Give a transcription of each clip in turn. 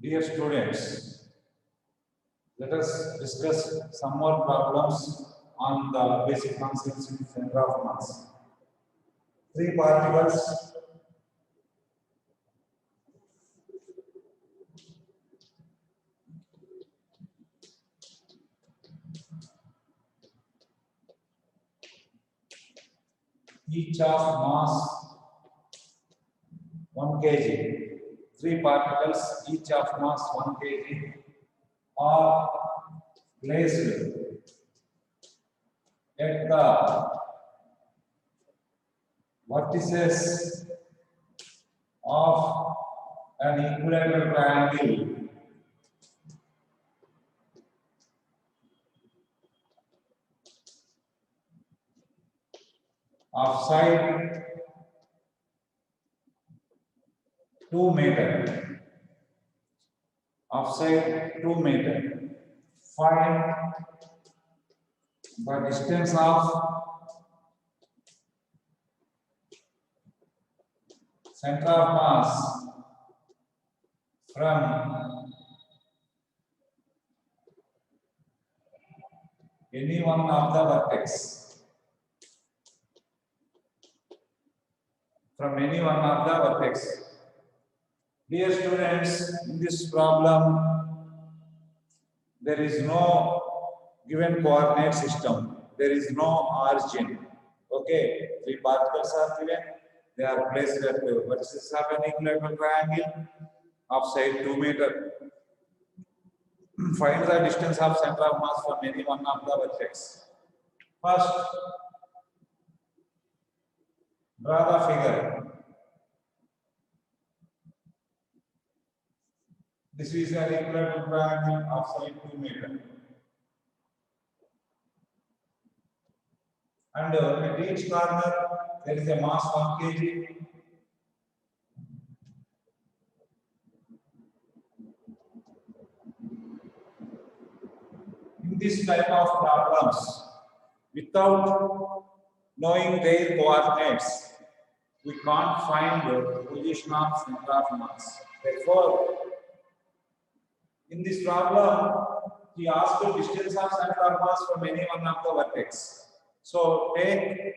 Dear students, let us discuss some more problems on the basic concepts in center of mass. Three particles each of mass 1 kg. Three particles each of mass 1 kg are placed at the vertices of an equilateral triangle of side 2 meter. Of side 2 meter. Find the distance of center of mass from any one of the vertex. From any one of the vertex. Dear students, in this problem, there is no given coordinate system. There is no origin. Okay, three particles are given. They are placed at the vertices of an equilateral triangle of side 2 meter. Find the distance of center of mass from any one of the vertex. First, draw the figure. This is an equilateral triangle of side 2 meter. And at each corner, there is a mass 1 kg. In this type of problems, without knowing their coordinates, we can't find the position of center of mass. Therefore, in this problem, he asked the distance of center of mass from any one of the vertex. So take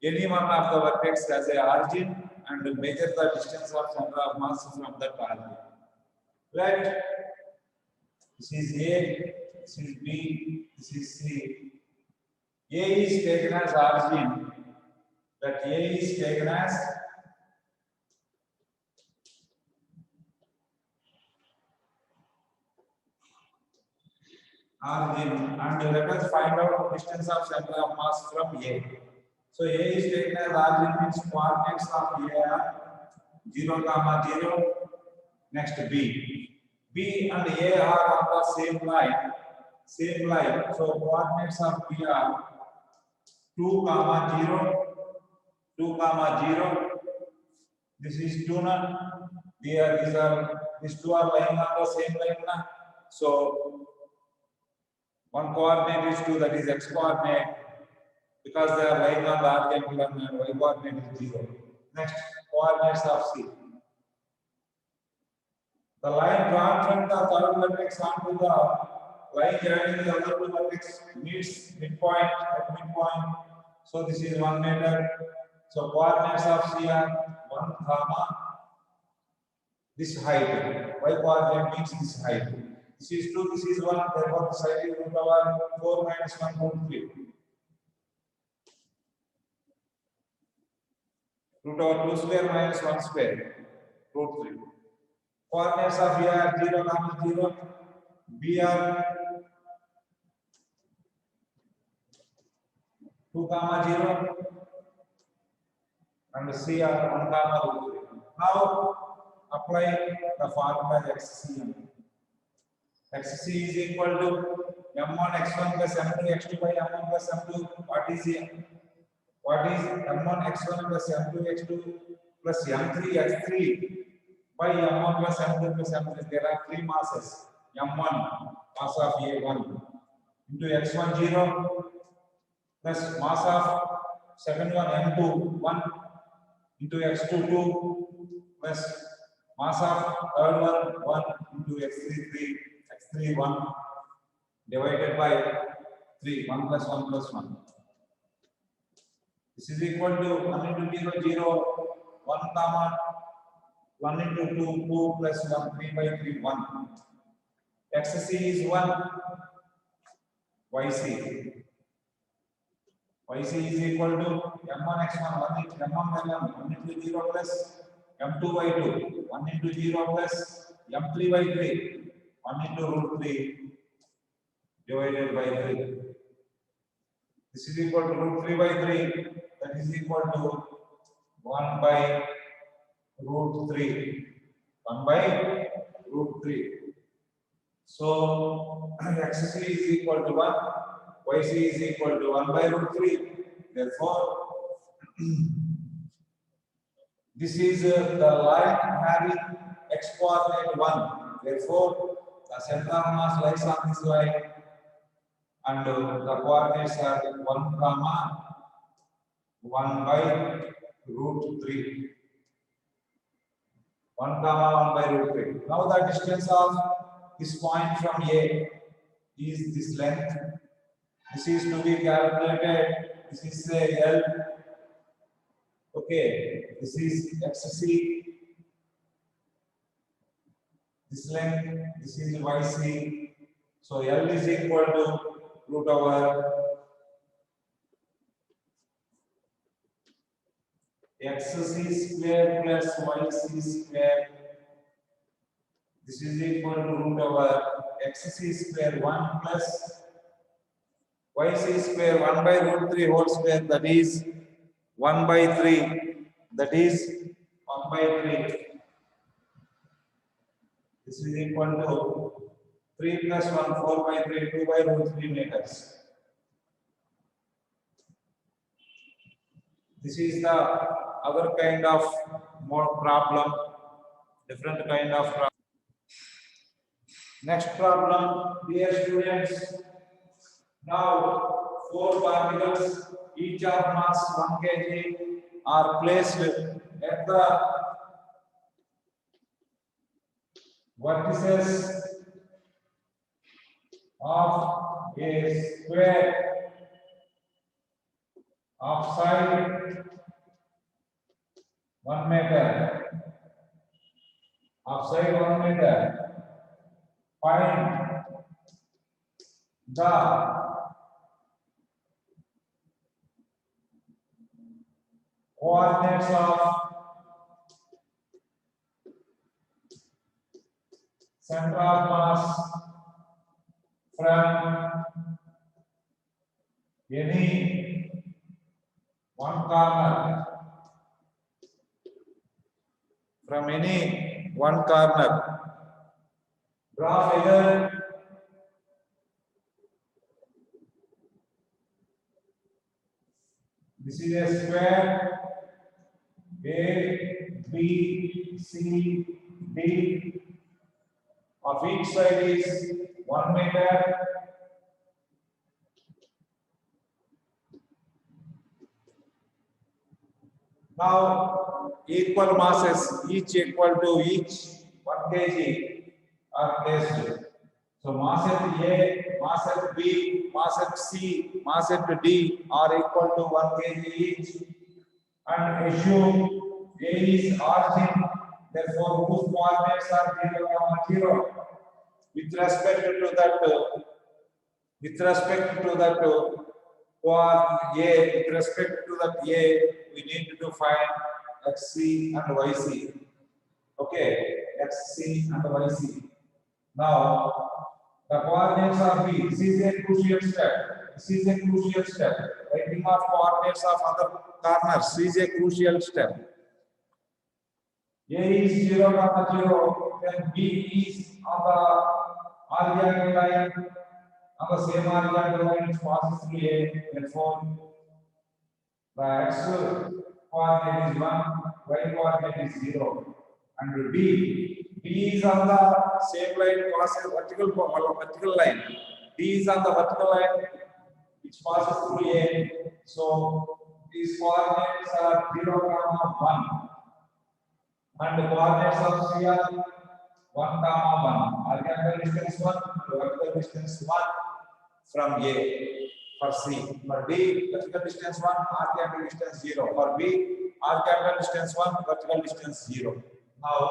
any one of the vertex as a origin and measure the distance of center of mass from that origin. Right? This is A, this is B, this is C. A is taken as origin. That A is taken as origin, and let us find out the distance of center of mass from A. So A is taken as origin, means coordinates of A are 0, 0. Next B. B and A are on the same line. So coordinates of B are 2, 0, 2, 0. This is 2 na. These two are lying on the same line na. So one coordinate is 2, that is x coordinate, because they are lying on the rectangle and y coordinate is 0. Next, coordinates of C. The line drawn from the third vertex onto the line joining the other two vertex meets midpoint at midpoint. So this is 1 meter. So coordinates of C are 1, this height. Y coordinate means this height. This is 2, this is 1, therefore the side is root over 4 minus 1 root 3. Root over 2 square minus 1 square, root 3. Coordinates of A are 0, 0, B are 2, 0, and C are 1, root 3. Now apply the formula XC. XC is equal to M1 x1 plus M2 x2 by M1 plus M2. What is M1 x1 plus M2 x2 plus M3 x3 by M1 plus M2 plus M3? There are three masses. M1 mass of A1 into x1 0 plus mass of second one M2 1 into x2 2 plus Mass of third one 1 into x3 3, x3 1 divided by 3, 1 plus 1 plus 1. This is equal to 1 into 0 0, 1 comma 1 into 2 2 plus 1 3 by 3 1. Xc is 1, yc is equal to m1 x1 1 into m1 by 1 1 into 0 plus m2 by 2 1 into 0 plus m3 by 3 1 into root 3 divided by 3. This is equal to root 3 by 3, that is equal to 1 by root 3. 1 by root 3. So xc is equal to 1, yc is equal to 1 by root 3. Therefore, this is the line having x coordinate 1. Therefore, the center of mass lies on this line, and the coordinates are 1 comma 1 by root 3. 1 comma 1 by root 3. Now the distance of this point from A is this length. This is to be calculated. This is say L. Okay, this is xc. This length, this is yc. So L is equal to root over xc square plus yc square. This is equal to root over xc square 1 plus yc square 1 by root 3 whole square, that is 1 by 3, that is 1 by 3. This is equal to 3 plus 1 4 by 3 2 by root 3 meters. This is the other kind of more problem, different kind of problem. Next problem, dear students. Now 4 particles, each of mass 1 kg, are placed at the vertices of a square of side 1 meter. Of side 1 meter. Find the coordinates of center of mass from any one corner. From any one corner. Draw figure. This is a square. A, B, C, D. Of each side is 1 meter. Now, equal masses, each equal to each 1 kg are placed. So, mass at A, mass at B, mass at C, mass at D are equal to 1 kg each. And assume A is origin, therefore whose coordinates are 0, 0. With respect to that coordinate A, with respect to that A, we need to find xc and yc. Okay, xc and yc. Now, the coordinates are B. This is a crucial step. Writing of coordinates of other corners is a crucial step. A is 0, 0. Then B is on the horizontal line. On the same horizontal line, it passes through A. Therefore, the x coordinate is 1, y coordinate is 0. And B is on the same line, passes vertical line. D is on the vertical line, which passes through A. So these coordinates are 0, 1. and the coordinates of C are 1, 1. Horizontal distance 1 and vertical distance 1 from A for C. For D, vertical distance 1, R capital distance 0. For B, R capital distance 1, vertical distance 0. Now,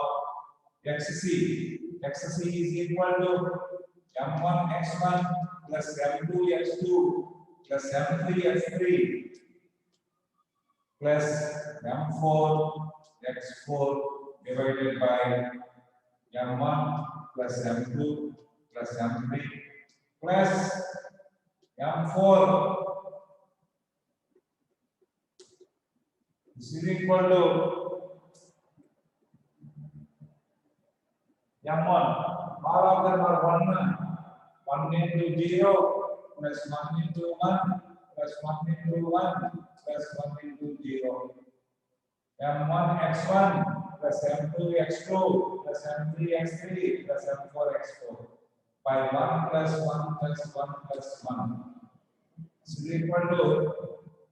XC is equal to M1 X1 plus M2 X2 plus M3 X3 plus M4 X4 divided by M1 plus M2 plus M3 plus M4. This is equal to M1. All of them are 1 into 0 plus 1 into 1 plus 1 into 1 plus 1 into 0. M1 X1 plus M2 X2 plus M3 X3 plus M4 X4 by 1 plus 1 plus 1 plus 1. This is equal to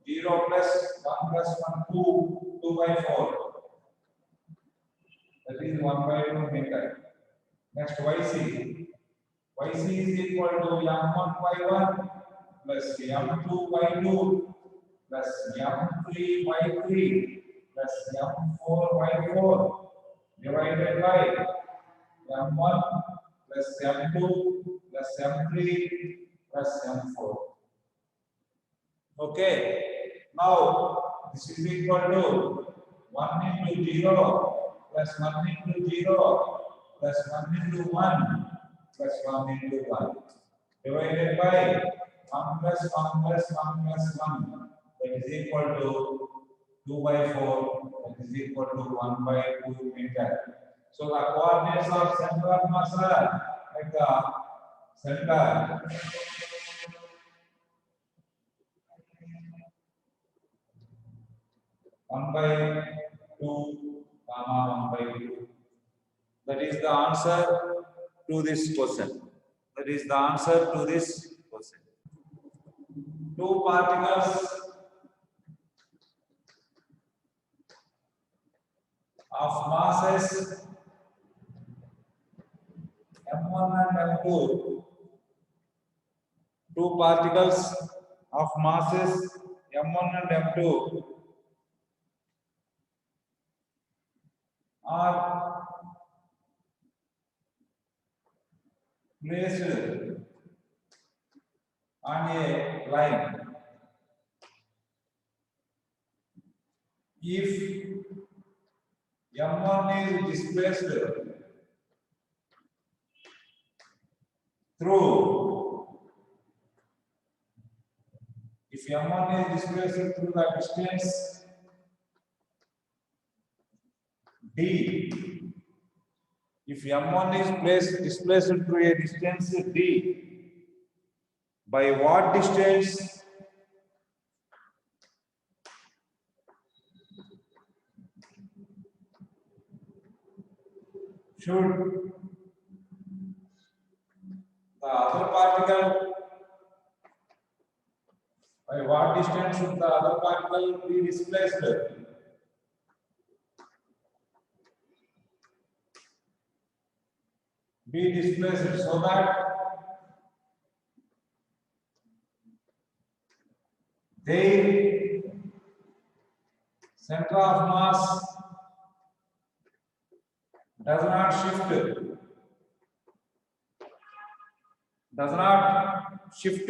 0 plus 1 plus 1, 2 by 4. That is 1 by 2 meter. Next, YC. YC is equal to M1 by 1 plus M2 by 2 plus M3 by 3 plus M4 by 4 divided by M1 plus M2 plus M3 plus M4. Okay. Now, this is equal to 1 into 0 plus 1 into 0 plus 1 into 1 plus 1 into 1 divided by 1 plus 1 plus 1 plus 1, that is equal to 2 by 4, that is equal to 1 by 2 meter. So the coordinates of center of mass are at the center. One by 2, comma 1 by 2. That is the answer to this question. That is the answer to this question. Two particles of masses M1 and M2. Two particles of masses M1 and M2 are placed on a line. If M1 is displaced through, if M1 is displaced through the distance D, if M1 is displaced through a distance D, by what distance should the other particle, by what distance should the other particle be displaced? Be displaced so that their center of mass does not shift.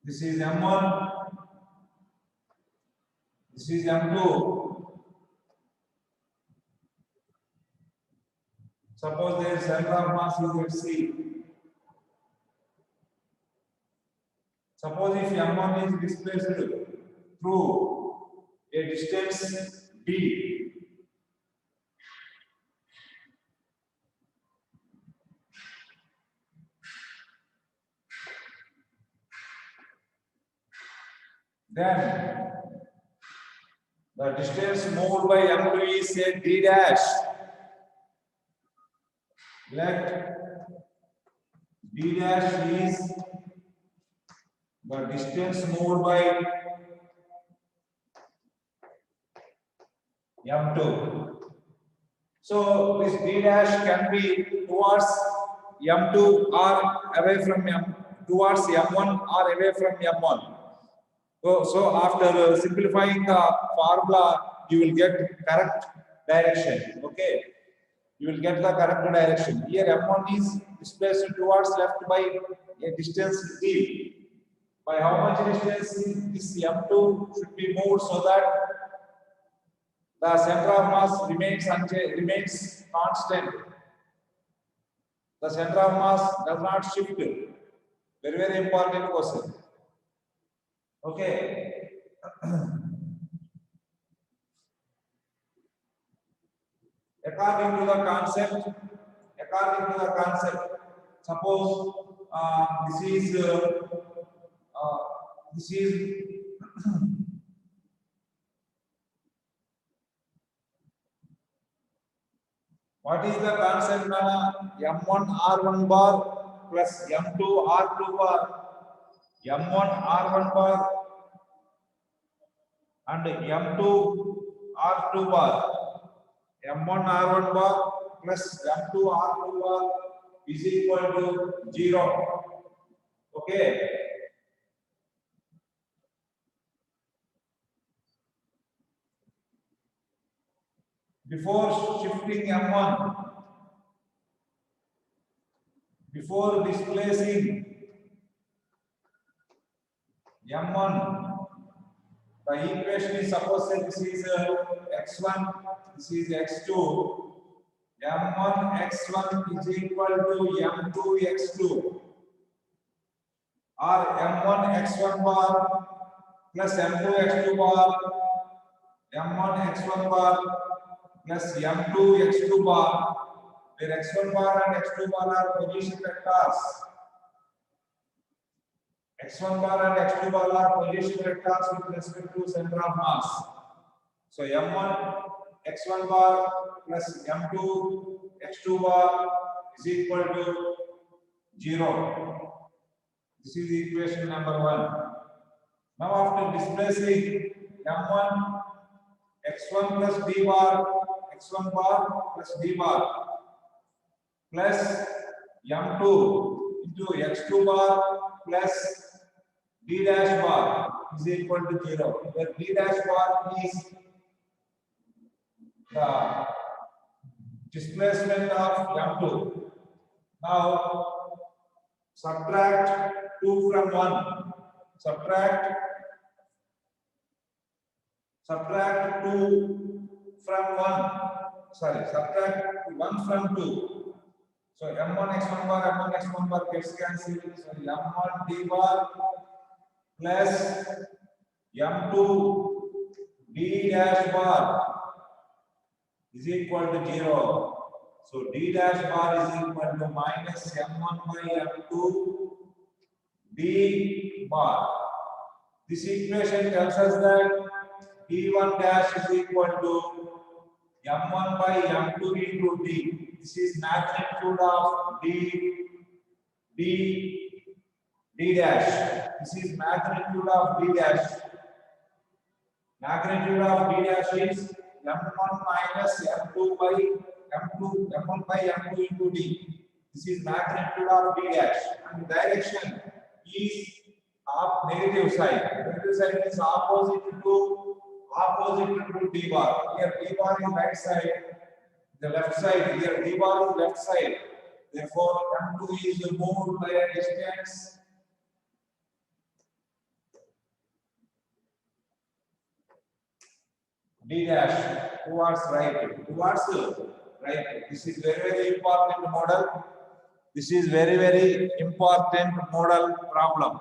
This is M1, this is M2. Suppose their center of mass is at C. Suppose if M1 is displaced through a distance D, then the distance moved by M2 is say D dash. Let D dash is the distance moved by M2. So this D dash can be towards M2 or away from towards M1 or away from M1. So after simplifying the formula, you will get correct direction. Okay, you will get the correct direction. Here M1 is displaced towards left by a distance d. By how much distance this M2 should be moved so that the center of mass remains constant. The center of mass does not shift. Very, very important question. Okay. According to the concept, suppose this is what is the concept? M1 R1 bar plus M2 R2 bar, M1 R1 bar and M2 R2 bar. M1 R1 bar plus M2 R2 bar is equal to 0. Okay. Before shifting M1, before displacing M1, the equation is suppose this is x1, this is x2. M1 x1 is equal to M2 x2, or M1 x1 bar plus M2 x2 bar, M1 x1 bar plus M2 x2 bar, where x1 bar and x2 bar are position vectors. X1 bar and x2 bar are position vectors with respect to center of mass. So M1 x1 bar plus M2 x2 bar is equal to 0. This is equation number 1. Now after displacing M1 x1 plus d bar, x1 bar plus d bar plus M2 into x2 bar plus d dash bar is equal to 0, where d dash bar is the displacement of M2. Now subtract 2 from 1. Subtract 2 from 1. Sorry, subtract 1 from 2. So M1 x1 bar, M1 x1 bar gets cancelled. So M1 d bar plus M2 d dash bar is equal to 0. So d dash bar is equal to minus M1 by M2 d bar. This equation tells us that d1 dash is equal to M1 by M2 into d. This is magnitude of d dash. This is magnitude of d dash. Magnitude of d dash is M1 minus M2 by M1 by M2 into d. This is magnitude of d dash, and direction is of negative side. Negative side is opposite to d bar. Here d bar is right side, the left side. Here d bar is left side. Therefore, M2 is moved by a distance d dash towards right. This is very, very important model. This is very, very important model problem.